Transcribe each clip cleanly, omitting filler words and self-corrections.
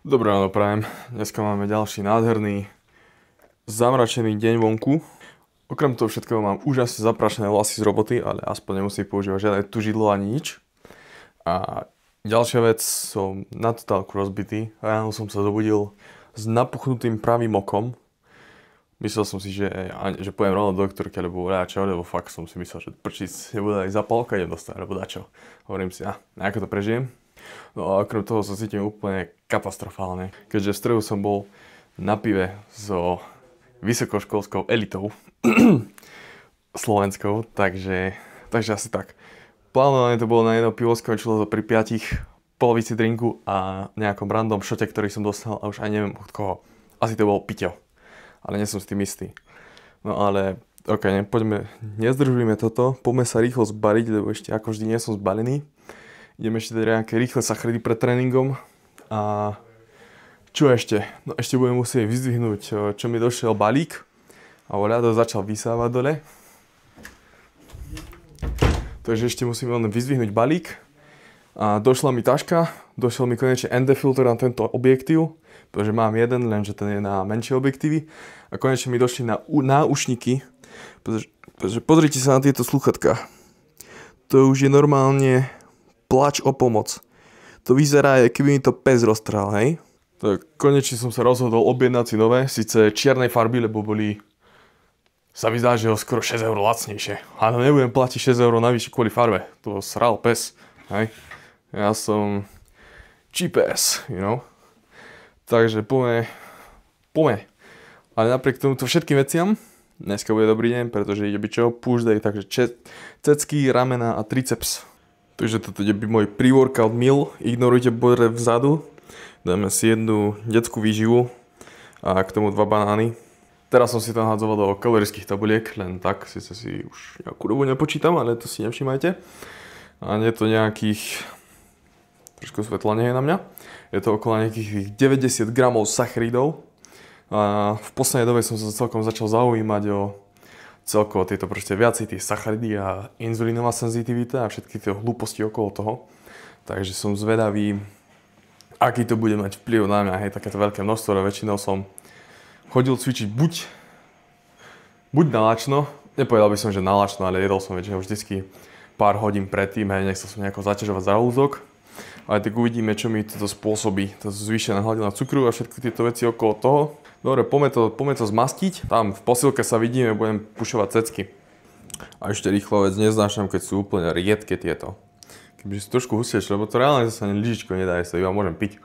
Dobré ráno prajem. Dneska máme ďalší nádherný zamračený deň vonku. Okrem toho všetkého mám úžasne zaprašené vlasy z roboty, ale aspoň nemusím používať žiadne tužidlo ani nič. A ďalšia vec, som na totálku rozbitý. Ráno som sa zobudil s napuchnutým pravým okom. Myslel som si, že pôjdem rovno do doktorky, alebo lebo fakt som si myslel, že prčic nebude aj zapálka, idem dostať, alebo dačo. Hovorím si, nejako to prežijem. No a okrem toho sa cítim úplne katastrofálne, keďže v stredu som bol na pive so vysokoškolskou elitou slovenskou, takže asi tak. Plánované to bolo na jedno pivo, skončilo to pri 5 polovici drinku a nejakom random šote, ktorý som dostal a už aj neviem od koho. Asi to bol Piťo, ale nie som s tým istý. No ale poďme, nezdržujme toto, poďme sa rýchlo zbaliť, lebo ešte ako vždy nie som zbalený. Idem ešte dať nejaké rýchle sacharidy pred tréningom a čo ešte? No ešte budem musieť vyzdvihnúť, čo mi došiel balík a voľado začal vysávať dole. Takže ešte musím len vyzdvihnúť balík a došla mi taška, došiel mi konečne ND filter na tento objektív, pretože mám jeden, lenže ten je na menšie objektívy a konečne mi došli na náušniky, pretože pozrite sa na tieto slúchatka. To už je normálne plač o pomoc. To vyzerá, keby mi to pes roztrhal, hej? Tak konečne som sa rozhodol objednať si nové, síce čiernej farby, lebo sa mi zdá, že ho skoro 6 € lacnejšie. Ale nebudem platiť 6 € navyše kvôli farbe. To sral pes, hej? Ja som cheap ass, you know? Takže poďme. Ale napriek tomuto všetkým veciam, dneska bude dobrý deň, pretože ide byť čo? Push day, takže cecky, ramena a triceps. Takže toto je môj pre-workout meal, ignorujte bore vzadu, dáme si jednu detskú výživu a k tomu 2 banány. Teraz som si tam hádzoval do kalorických tabuliek, len tak, síce si už nejakú dobu nepočítam, ale to si nevšimajte. A nie je to nejakých, trošku svetla nie je na mňa, je to okolo nejakých 90 gramov sacharidov. A v poslednej dobe som sa celkom začal zaujímať o celkovo tieto proste viacej tie sacharidy a inzulínová senzitivita a všetky tie hlúposti okolo toho. Takže som zvedavý, aký to bude mať vplyv na mňa, hej, takéto veľké množstvo, ale väčšinou som chodil cvičiť buď na lačno, nepovedal by som, že na lačno, ale jedol som väčšinou vždycky pár hodín predtým, hej, nechcel som nejako zaťažovať žalúdok. Ale tak uvidíme, čo mi toto spôsobí, to zvýšená hladina cukru a všetky tieto veci okolo toho. Dobre, poďme to zmastiť. Tam v posilke sa vidíme, budem pušovať cecky. A ešte rýchlo vec, neznášam, keď sú úplne riedke tieto. Kebyže sú trošku hustejšie, lebo to reálne zase ani lyžičko nedá, sa iba môžem piť.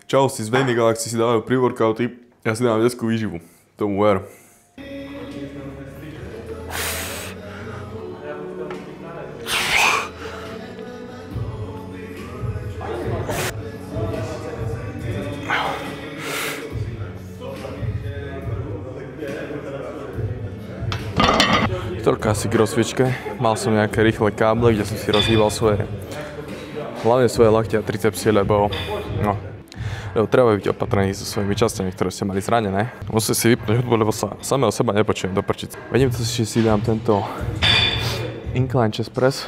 Čau, si z Vejny Galaxy si dávajú pre-workouty, ja si dávam detskú výživu. Tomu ver. Toľko asi k rozcvičke. Mal som nejaké rýchle káble, kde som si rozhýbal hlavne svoje lakte a tricepsy, lebo treba byť opatrný so svojimi častiami, ktoré ste mali zranené. Musím si vypnúť hudbu, lebo sa samého seba nepočujem do prčic. Vedím to, že si dám tento incline chest press.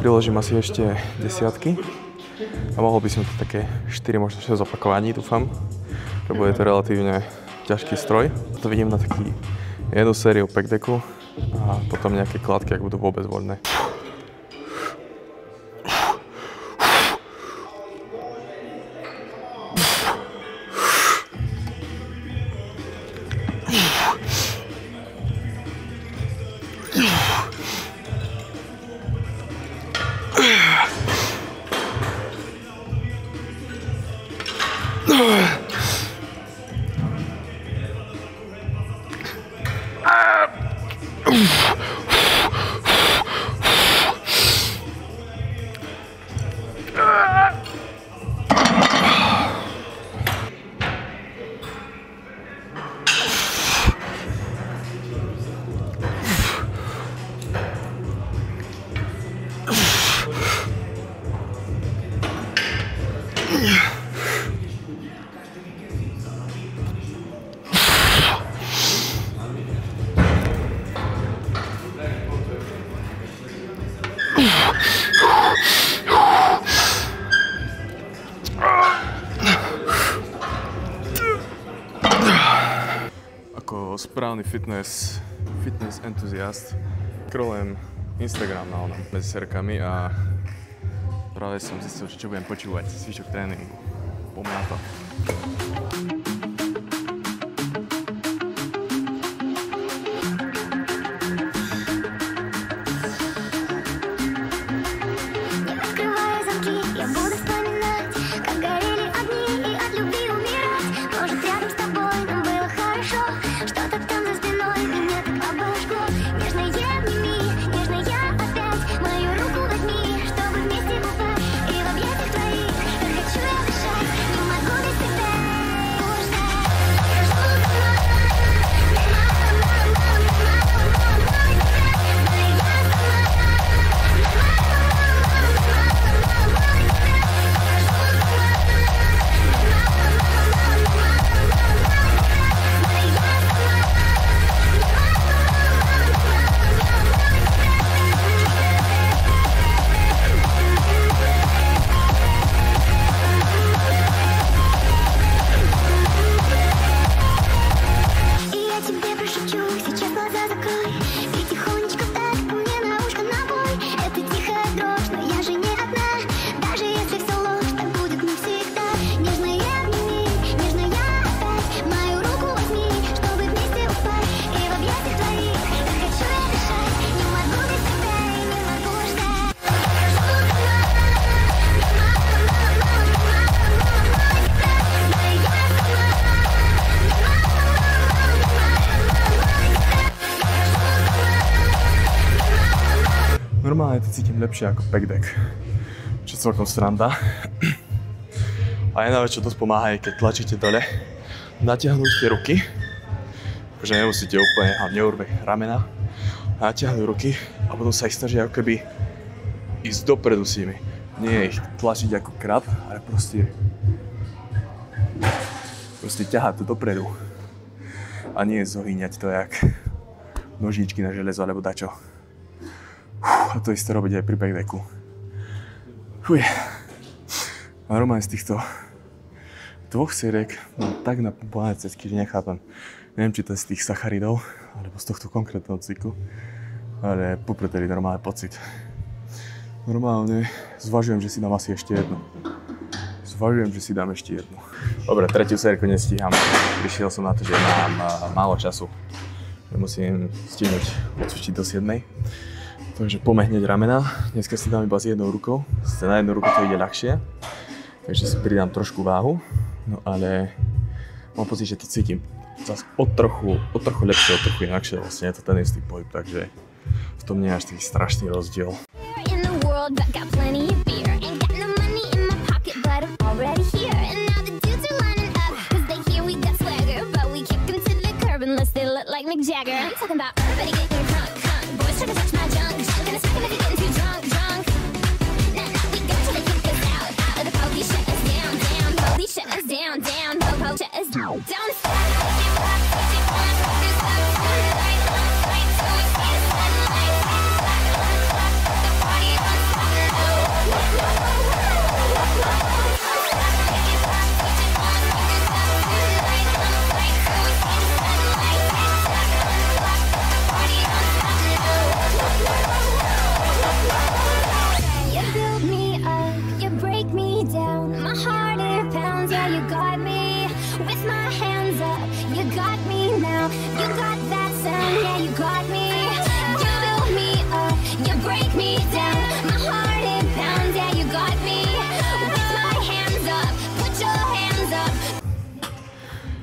Priložím asi ešte desiatky. A mohol by som to také 4, možno 6 opakovaní, dúfam. Lebo je to relatívne ťažký stroj. To vidím na taký jednu sériu pec decku a potom nejaké kladky, ak budú vôbec voľné. ako správny fitness entuziast. Scrollujem Instagram na onom medzi serkami a práve som zistil, čo budem počúvať cvičok tréningu. Poďme na to. Normálne to cítim lepšie ako pack deck, čo celkom sranda. A jedna vec, čo dosť pomáha, je keď tlačíte dole, natiahnuť tie ruky, že nemusíte úplne neurve ramena, natiahnuť ruky a potom sa ich snažiť ako keby ísť dopredu s nimi. Nie ich tlačiť ako krab, ale proste ťahať to dopredu. A nie zohýňať to jak nožíčky na železo alebo dačo. A to isté robiť aj pri backdecku. A normálne z týchto dvoch sériek mám tak napumpované cecky, že nechápem. Neviem, či to je z tých sacharidov, alebo z tohto konkrétneho cyklu. Ale popreteli normálny pocit. Normálne zvažujem, že si dám asi ešte jednu. Dobre, tretiu sériu nestíham. Prišiel som na to, že mám málo času. Že musím stihnúť odcvičiť do 7. Takže poďme hneď ramena. Dneska si dám iba s jednou rukou. Na jednu ruku to ide ľahšie. Takže si pridám trošku váhu. No ale mám pocit, že to cítim zase o trochu lepšie, o trochu inakšie. Vlastne je to ten istý pohyb, takže v tom nie je až taký strašný rozdiel.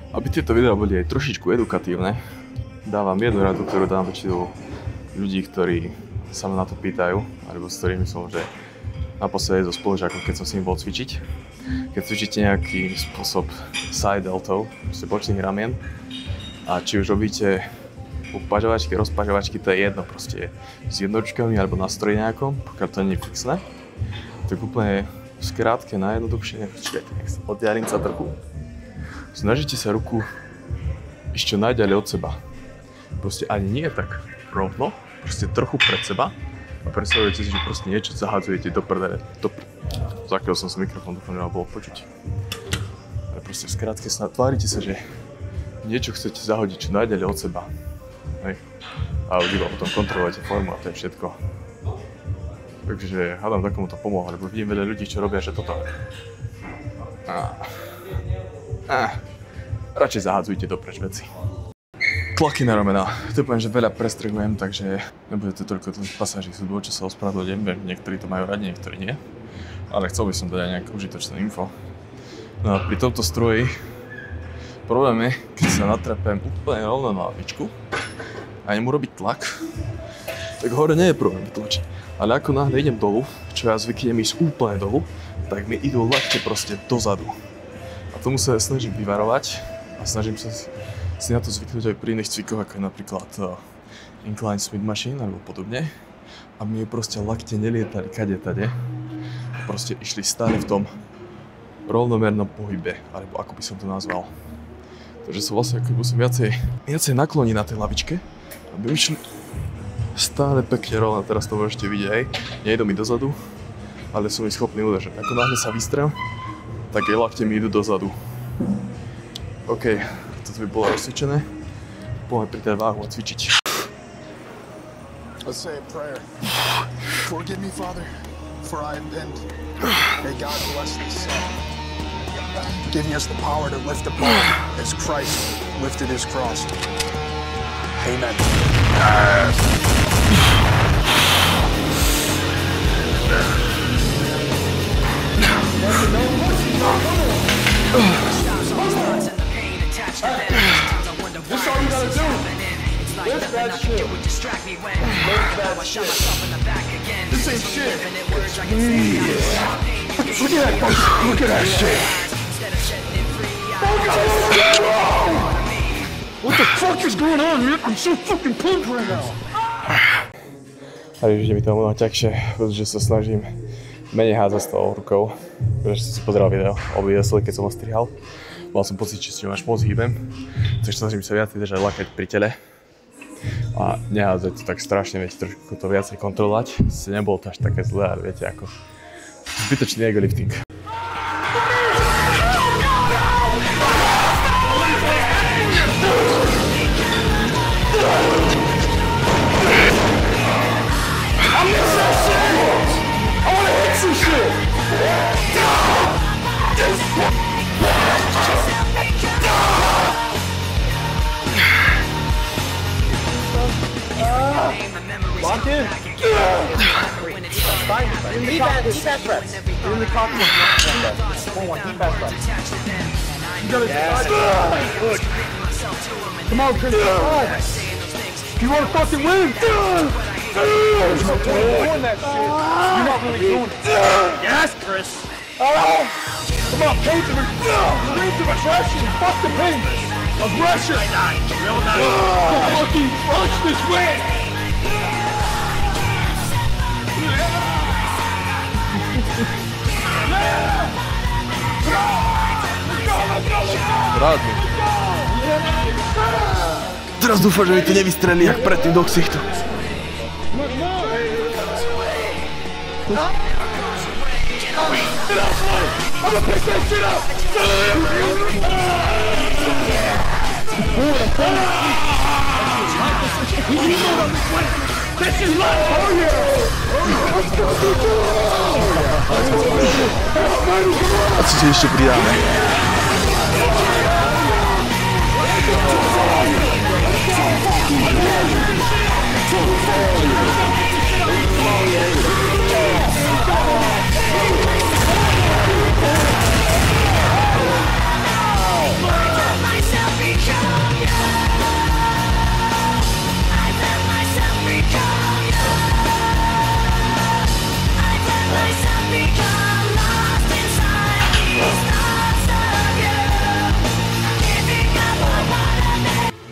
Aby tieto videá boli aj trošičku edukatívne, dávam jednu radu, ktorú dám väčšinou ľudí, ktorí sa ma na to pýtajú, alebo s ktorými som že naposledy so spolužiakom, keď som s ním bol cvičiť. Keď cvičíte nejaký spôsob side deltov, bočných ramien, a či už robíte upažovačky, rozpažovačky, to je jedno proste s jednočkami alebo na stroji nejakom, pokiaľ to nie je fixné, tak úplne skrátke, najjednoduchšie, čakajte, nech sa oddialím sa trochu. Snažite sa ruku ešte najďalej od seba. Proste ani nie tak rovno, proste trochu pred seba a predstavujete si, že proste niečo zahadzujete do prdele. Zakryl som si mikrofón, dúfam, že ma bolo počuť. Ale proste skrátke tvárite sa, že niečo chcete zahodiť čo najďalej od seba. Hej. A iba potom kontrolujete formu a to je všetko. Takže hádam, takomu to pomohlo, lebo vidím veľa ľudí, čo robia, že toto. Radšej zahadzujte dopreč veci. Tlaky na ramena. To poviem, že veľa prestrehujem, takže nebude to toľko tých pasáží súdov, čo sa ospravedlňujem. Viem, niektorí to majú radi, niektorí nie. Ale chcel by som dať aj nejaké užitočné info. No a pri tomto stroji problém je, keď sa natrepem úplne rovno na lavičku a idem urobiť tlak, tak hore nie je problém vytlačiť. Ale ako náhle idem dolu, čo ja zvyknem ísť úplne dolu, tak mi idú lakte proste dozadu. A tomu sa snažím vyvarovať a snažím sa si na to zvyknúť aj pri iných cvikoch, ako je napríklad Incline Smith Machine alebo podobne. A mi proste lakte nelietali kade-tade. A proste išli stále v tom rovnomernom pohybe, alebo ako by som to nazval. Takže sa vlastne ako musím viacej nakloniť na tej lavičke, aby išli stále pekne rovno. Teraz to môžete vidieť, hej. Nejdu mi dozadu, ale som ich schopný udržať. Ako náhle sa vystrem, tak jej lakte mi idú dozadu. OK, toto by bolo rozcvičené. Poďme pri tej váhu a cvičiť. Let's say a prayer. Forgive me, Father, for I have been. May God bless this son, giving us the power to lift a bar as Christ lifted his cross. Amen. That's all you gotta do. Lift that shit. Lift that shit. This ain't shit. Look at that. Look at that shit. What the fuck is going on, man? I'm so fucking pumped right now. A už je mi to mnoho ťažšie, pretože sa snažím menej hádzať s tou rukou. Pretože som si pozeral video o videosle, keď som ho strihal. Mal som pocit, že si ho až moc hýbem. Takže snažím sa viacej držať lakeť pri tele. A nehádzať to tak strašne, viete, trošku to viacej kontrolovať. Si nebolo to až také zlé, ale viete, ako zbytočný ego lifting. Lock in. Fine. Keep fast reps. You're in the cockpit. One. Keep fast reps. You gotta look. Come on, Chris. You wanna fucking win? There's no doing that shit. You're not really doing it. Yes, Chris. Come on, pace of aggression. Fuck the pace. Aggression. Real nice. Fucking punch this way. Rádne. Teraz dúfam, že mi to nevystrelí jak predtým do ksichtu. A co si ešte pridáme?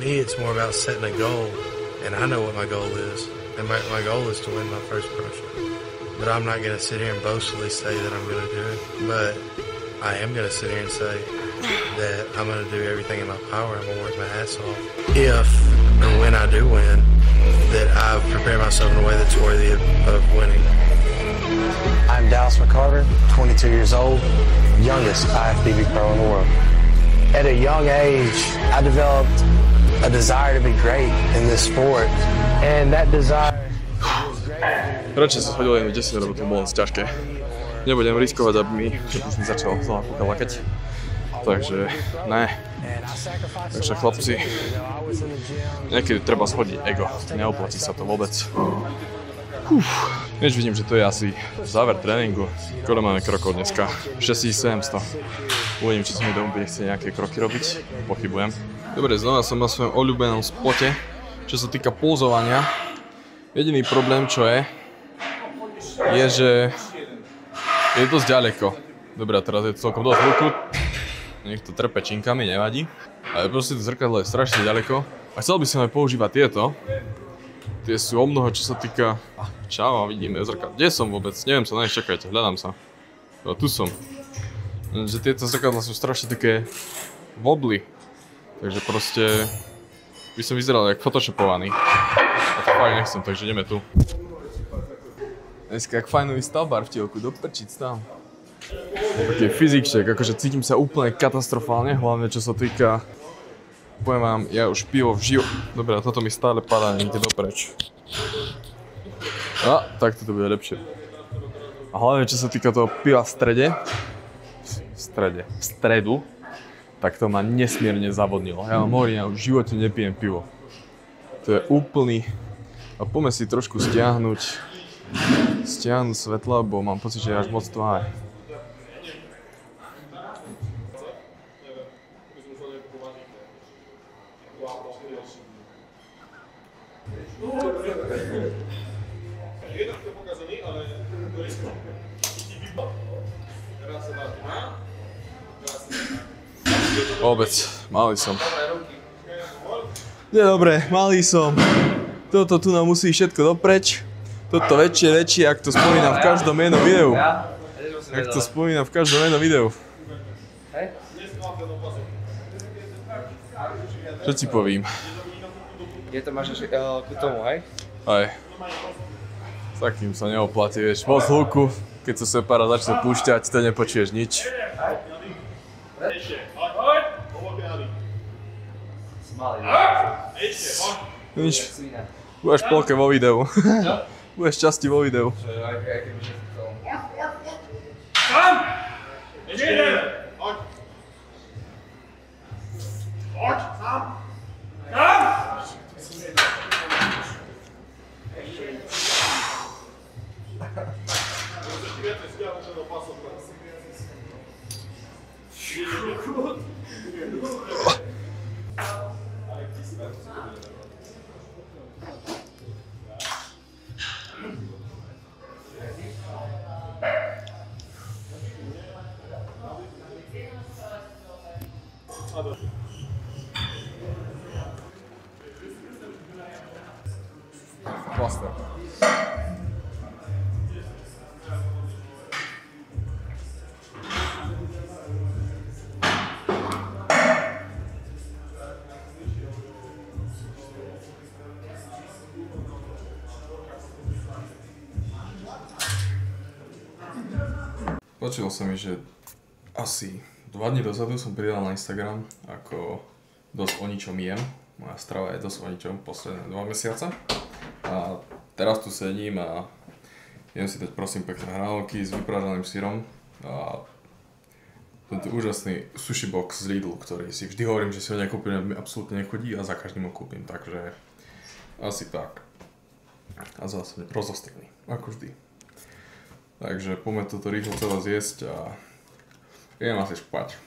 It's more about setting a goal, and I know what my goal is, and my goal is to win my first pro shot. But I'm not going to sit here and boastfully say that I'm going to do it, but I am going to sit here and say that I'm going to do everything in my power. I'm going to work my ass off. If and when I do win, that I've prepared myself in a way that's worthy of winning. I'm Dallas McCarter, 22 years old, youngest IFBB pro in the world. At a young age, I developed a desire to be great in this sport. And that desire was great. Radšej som schodil len 10, lebo to bolo ťažké. Nebudem riskovať, aby mi začal znova lakať. Takže ne. Takže chlapci, niekedy treba schodiť ego. Neoplatí sa to vôbec. Než vidím, že to je asi záver tréningu. Koľko máme krokov dneska? 6700. Uvidím, či sa mi domu bude chcieť nejaké kroky robiť. Pochybujem. Dobre, znova som na svojom obľúbenom spote. Čo sa týka pózovania. Jediný problém, čo je, že je dosť ďaleko. Dobre, teraz je to celkom dosť hluku. Nech to trpe činkami, nevadí. Ale proste to zrkadlo je strašne ďaleko. A chcel by som aj používať tieto. Tie sú o mnoho, čo sa týka... Čau, vidíme zrkadlo. Kde som vôbec? Neviem sa, čakajte, hľadám sa. No, tu som. Že tieto zrkadla sú strašne také wobbly. Takže proste by som vyzeral jak photoshopovaný. A to fakt nechcem, takže ideme tu. Dneska jak fajnový stavbar v telku, do prčic tam. Taký fyzikček, akože cítim sa úplne katastrofálne, hlavne čo sa týka... Poviem vám, ja už pivo v živote... Dobre, toto mi stále padá niekde dopreč. A, tak toto bude lepšie. A hlavne čo sa týka toho piva v stredu, tak to ma nesmierne zavodnilo. Ja mám hovorím, ja už v živote nepijem pivo. To je úplný... A poďme si trošku stiahnuť svetla, bo mám pocit, že je až moc tmavý. Vôbec, malý som. Nie, dobre, malý som. Toto tu nám musí všetko dopreč. Toto väčšie, ak to spomínam v každom jednom videu. Ak to spomínam v každom jednom videu. Čo ti povím? Je to máš k tomu, hej? Aj. S takým sa neoplatí, vieš. Moc hluku, keď sa separa začne púšťať, to nepočuješ nič. Nič. Budeš polke vo videu. Budeš časti vo videu. Vlastne. Počul sa mi, že asi 2 dní dozadu som pridal na Instagram, ako dosť o ničom jem. Moja strava je dosť o ničom posledné 2 mesiace. A teraz tu sedím a idem si dať prosím pekné hranolky s vypražaným syrom a tento úžasný sushi box z Lidlu, ktorý si vždy hovorím, že si ho nekúpim, mi absolútne nechodí a za každým ho kúpim, takže asi tak. A zase rozostrný, ako vždy. Takže poďme toto rýchlo celé zjesť a idem asi spať.